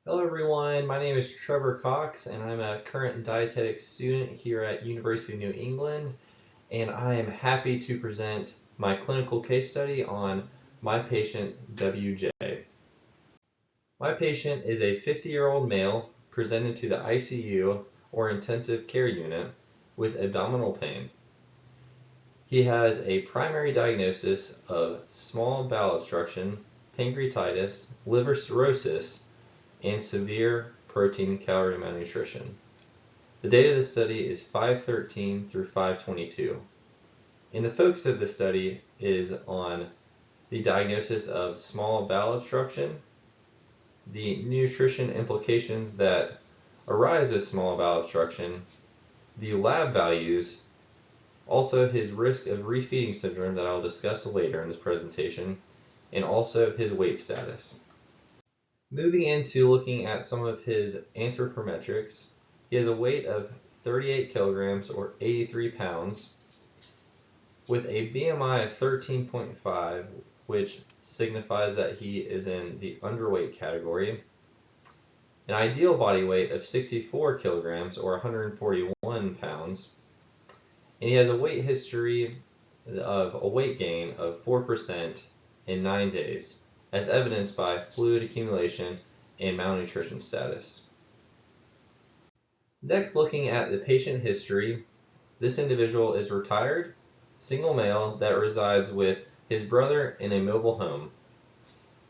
Hello everyone, my name is Trevor Cox and I'm a current dietetics student here at University of New England, and I am happy to present my clinical case study on my patient WJ. My patient is a 50-year-old male presented to the ICU or intensive care unit with abdominal pain. He has a primary diagnosis of small bowel obstruction, pancreatitis, liver cirrhosis, and severe protein calorie malnutrition. The date of the study is 5/13 through 5/22. And the focus of the study is on the diagnosis of small bowel obstruction, the nutrition implications that arise with small bowel obstruction, the lab values, also his risk of refeeding syndrome that I'll discuss later in this presentation, and also his weight status. Moving into looking at some of his anthropometrics, he has a weight of 38 kilograms or 83 pounds with a BMI of 13.5, which signifies that he is in the underweight category, an ideal body weight of 64 kilograms or 141 pounds, and he has a weight history of a weight gain of 4% in 9 days, as evidenced by fluid accumulation and malnutrition status. Next, looking at the patient history, this individual is retired, single male that resides with his brother in a mobile home.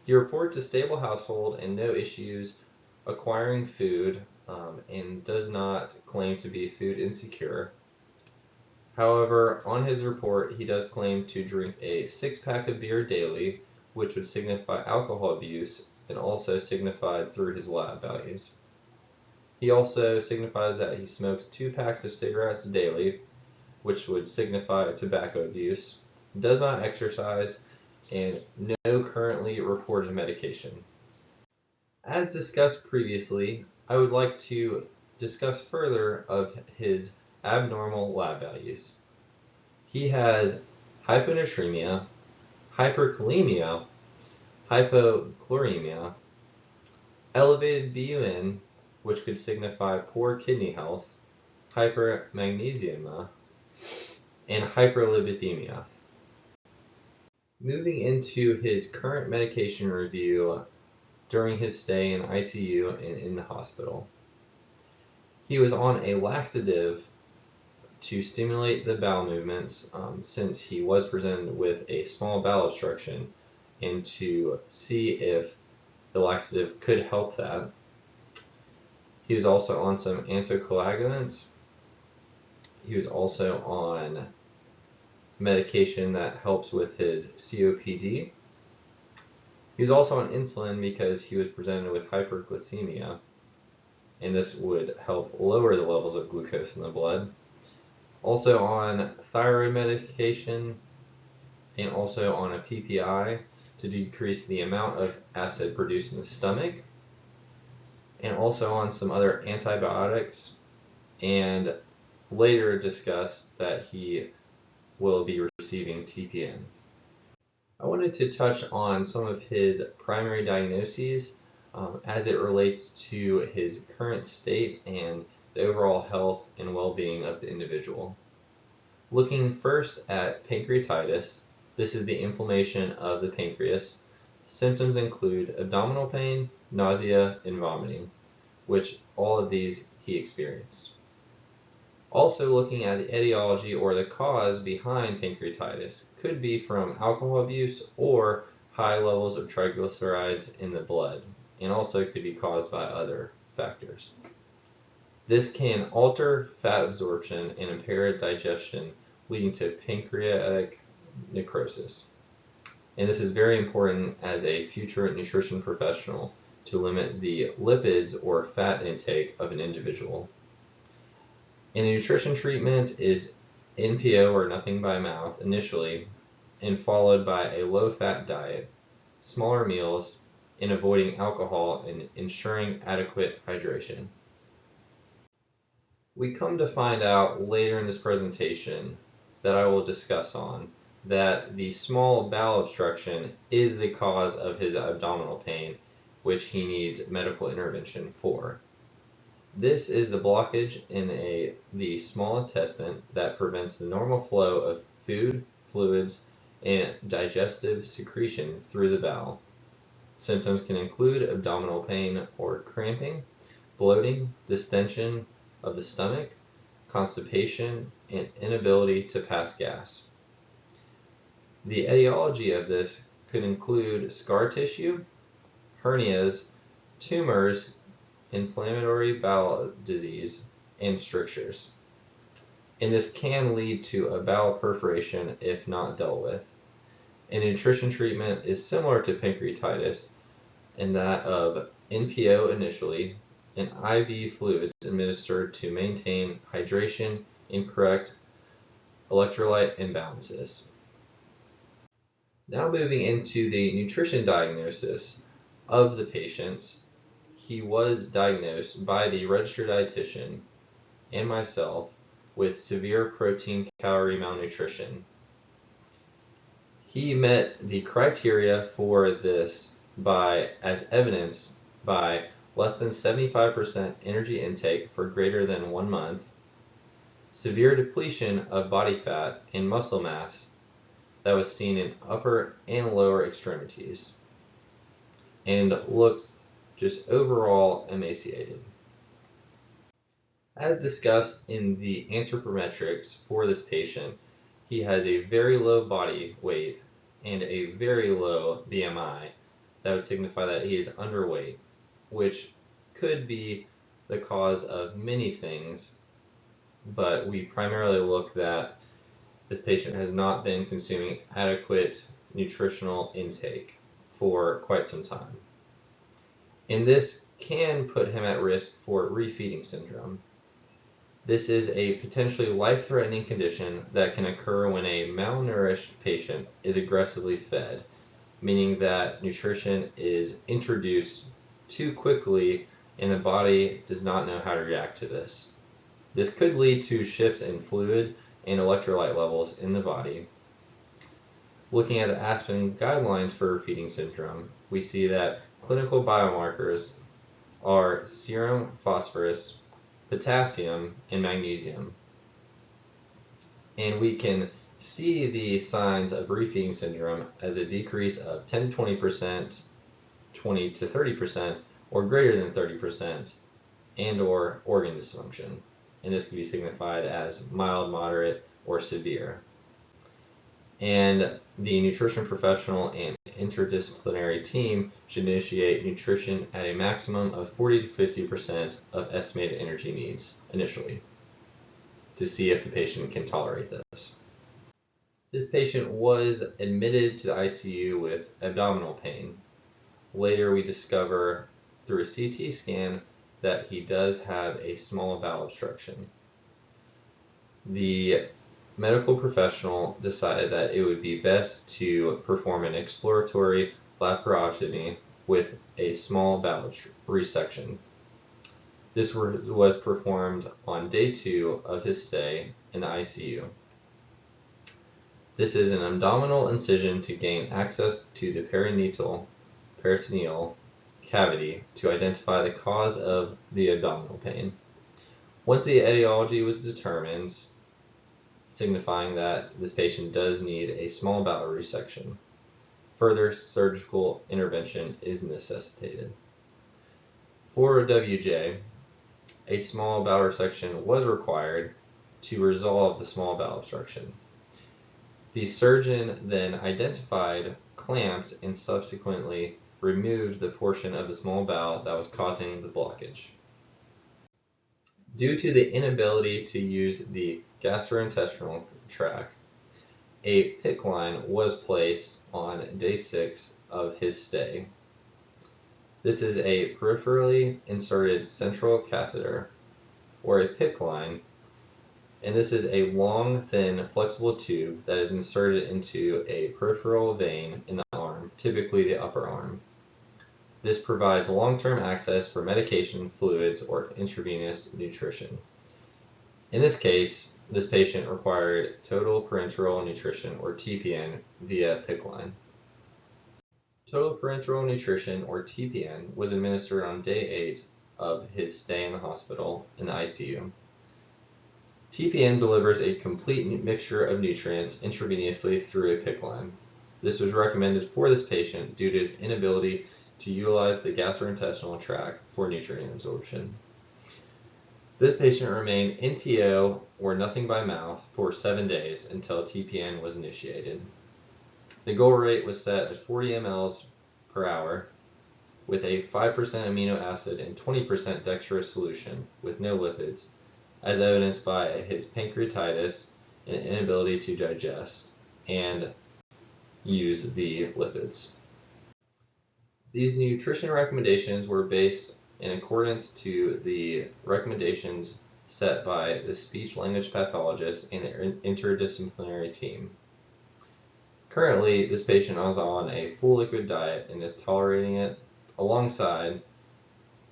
He reports a stable household and no issues acquiring food, and does not claim to be food insecure. However, on his report, he does claim to drink a 6-pack of beer daily, which would signify alcohol abuse and also signified through his lab values. He also signifies that he smokes 2 packs of cigarettes daily, which would signify tobacco abuse, does not exercise, and no currently reported medication. As discussed previously, I would like to discuss further of his abnormal lab values. He has hyponatremia, hyperkalemia, hypochloremia, elevated BUN, which could signify poor kidney health, hypermagnesiemia, and hyperlipidemia. Moving into his current medication review during his stay in ICU and in the hospital. He was on a laxative to stimulate the bowel movements, since he was presented with a small bowel obstruction, and to see if the laxative could help that. He was also on some anticoagulants. He was also on medication that helps with his COPD. He was also on insulin because he was presented with hyperglycemia, and this would help lower the levels of glucose in the blood. Also on thyroid medication, and also on a PPI to decrease the amount of acid produced in the stomach, and also on some other antibiotics, and later discuss that he will be receiving TPN. I wanted to touch on some of his primary diagnoses as it relates to his current state and the overall health and well-being of the individual. Looking first at pancreatitis, this is the inflammation of the pancreas. Symptoms include abdominal pain, nausea, and vomiting, which all of these he experienced. Also looking at the etiology or the cause behind pancreatitis could be from alcohol abuse or high levels of triglycerides in the blood, and also could be caused by other factors. This can alter fat absorption and impair digestion, leading to pancreatic necrosis. And this is very important as a future nutrition professional to limit the lipids or fat intake of an individual. And a nutrition treatment is NPO or nothing by mouth initially, and followed by a low-fat diet, smaller meals, and avoiding alcohol and ensuring adequate hydration. We come to find out later in this presentation that I will discuss on that the small bowel obstruction is the cause of his abdominal pain, which he needs medical intervention for. This is the blockage in the small intestine that prevents the normal flow of food, fluids, and digestive secretion through the bowel. Symptoms can include abdominal pain or cramping, bloating, distension of the stomach, constipation, and inability to pass gas. The etiology of this could include scar tissue, hernias, tumors, inflammatory bowel disease, and strictures. And this can lead to a bowel perforation if not dealt with. A nutrition treatment is similar to pancreatitis in that of NPO initially and IV fluids administered to maintain hydration and correct electrolyte imbalances. Now moving into the nutrition diagnosis of the patient, he was diagnosed by the registered dietitian and myself with severe protein calorie malnutrition. He met the criteria for this as evidenced by less than 75% energy intake for greater than 1 month, severe depletion of body fat and muscle mass that was seen in upper and lower extremities, and looked just overall emaciated. As discussed in the anthropometrics for this patient, he has a very low body weight and a very low BMI that would signify that he is underweight, which could be the cause of many things, but we primarily look that this patient has not been consuming adequate nutritional intake for quite some time. And this can put him at risk for refeeding syndrome. This is a potentially life-threatening condition that can occur when a malnourished patient is aggressively fed, meaning that nutrition is introduced too quickly and the body does not know how to react to this. This could lead to shifts in fluid and electrolyte levels in the body. Looking at the Aspen guidelines for refeeding syndrome, we see that clinical biomarkers are serum phosphorus, potassium, and magnesium. And we can see the signs of refeeding syndrome as a decrease of 10 to 20%, 20 to 30%, or greater than 30%, and or organ dysfunction. And this could be signified as mild, moderate, or severe. And the nutrition professional and interdisciplinary team should initiate nutrition at a maximum of 40 to 50% of estimated energy needs initially to see if the patient can tolerate this. This patient was admitted to the ICU with abdominal pain. Later we discover through a CT scan that he does have a small bowel obstruction. The medical professional decided that it would be best to perform an exploratory laparotomy with a small bowel resection. This was performed on day 2 of his stay in the ICU. This is an abdominal incision to gain access to the peritoneal cavity to identify the cause of the abdominal pain. Once the etiology was determined, signifying that this patient does need a small bowel resection, further surgical intervention is necessitated. For WJ, a small bowel resection was required to resolve the small bowel obstruction. The surgeon then identified, clamped, and subsequently removed the portion of the small bowel that was causing the blockage. Due to the inability to use the gastrointestinal tract, a PICC line was placed on day 6 of his stay. This is a peripherally inserted central catheter, or a PICC line, and this is a long, thin, flexible tube that is inserted into a peripheral vein in the arm, typically the upper arm. This provides long-term access for medication, fluids, or intravenous nutrition. In this case, this patient required total parenteral nutrition, or TPN, via PICC line. Total parenteral nutrition, or TPN, was administered on day 8 of his stay in the hospital in the ICU. TPN delivers a complete mixture of nutrients intravenously through a PICC line. This was recommended for this patient due to his inability to utilize the gastrointestinal tract for nutrient absorption. This patient remained NPO, or nothing by mouth, for 7 days until TPN was initiated. The goal rate was set at 40 mLs per hour with a 5% amino acid and 20% dextrose solution with no lipids, as evidenced by his pancreatitis and inability to digest and use the lipids. These nutrition recommendations were based in accordance to the recommendations set by the speech-language pathologist and their interdisciplinary team. Currently, this patient is on a full liquid diet and is tolerating it alongside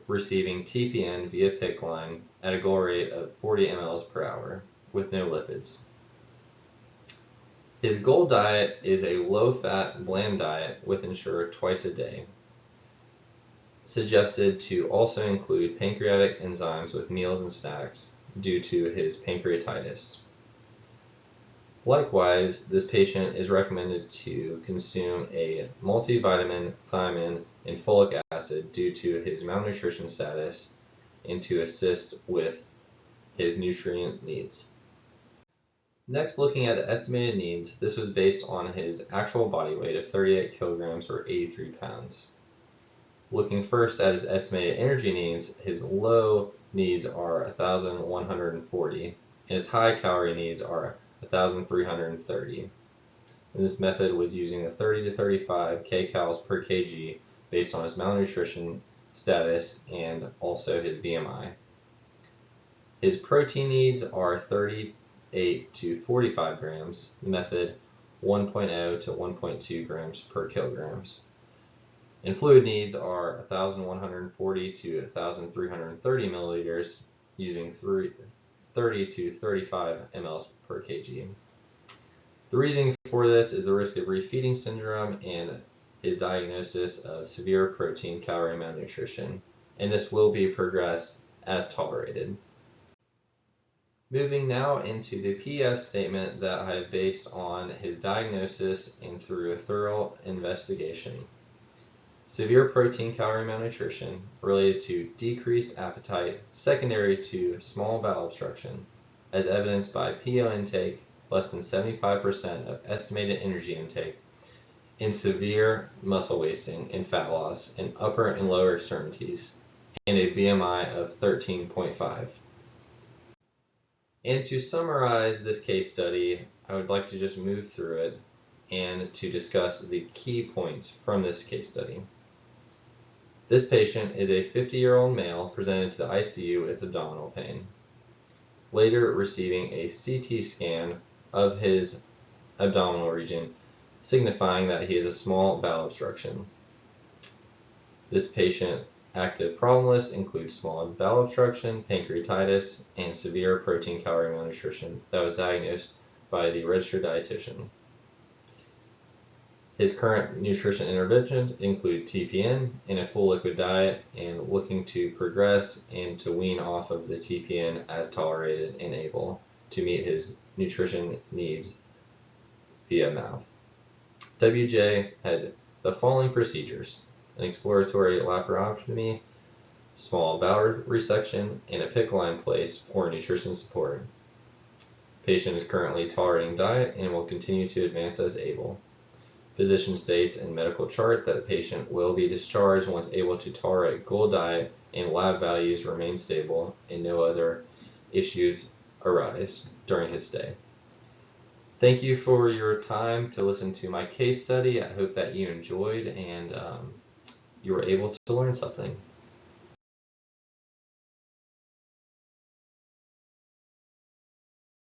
receiving TPN via PICC line at a goal rate of 40 mLs per hour with no lipids. His goal diet is a low-fat, bland diet with Ensure twice a day, suggested to also include pancreatic enzymes with meals and snacks due to his pancreatitis. Likewise, this patient is recommended to consume a multivitamin, thiamine, and folic acid due to his malnutrition status and to assist with his nutrient needs. Next, looking at the estimated needs, this was based on his actual body weight of 38 kilograms or 83 pounds. Looking first at his estimated energy needs, his low needs are 1,140, and his high calorie needs are 1,330. And this method was using the 30 to 35 kcals per kg based on his malnutrition status and also his BMI. His protein needs are 38 to 45 grams, method 1.0 to 1.2 grams per kilograms. And fluid needs are 1,140 to 1,330 milliliters using 30 to 35 mLs per kg. The reasoning for this is the risk of refeeding syndrome and his diagnosis of severe protein calorie malnutrition, and this will be progressed as tolerated. Moving now into the PS statement that I have based on his diagnosis and through a thorough investigation. Severe protein calorie malnutrition related to decreased appetite secondary to small bowel obstruction, as evidenced by PO intake less than 75% of estimated energy intake, and severe muscle wasting and fat loss in upper and lower extremities, and a BMI of 13.5. And to summarize this case study, I would like to just move through it and to discuss the key points from this case study. This patient is a 50-year-old male presented to the ICU with abdominal pain, later receiving a CT scan of his abdominal region, signifying that he has a small bowel obstruction. This patient active problem list includes small bowel obstruction, pancreatitis, and severe protein calorie malnutrition that was diagnosed by the registered dietitian. His current nutrition interventions include TPN and a full liquid diet, and looking to progress and to wean off of the TPN as tolerated and able to meet his nutrition needs via mouth. WJ had the following procedures: an exploratory laparotomy, small bowel resection, and a PICC line place for nutrition support. Patient is currently tolerating diet and will continue to advance as able. Physician states in medical chart that the patient will be discharged once able to tolerate goal diet and lab values remain stable and no other issues arise during his stay. Thank you for your time to listen to my case study. I hope that you enjoyed and you were able to learn something.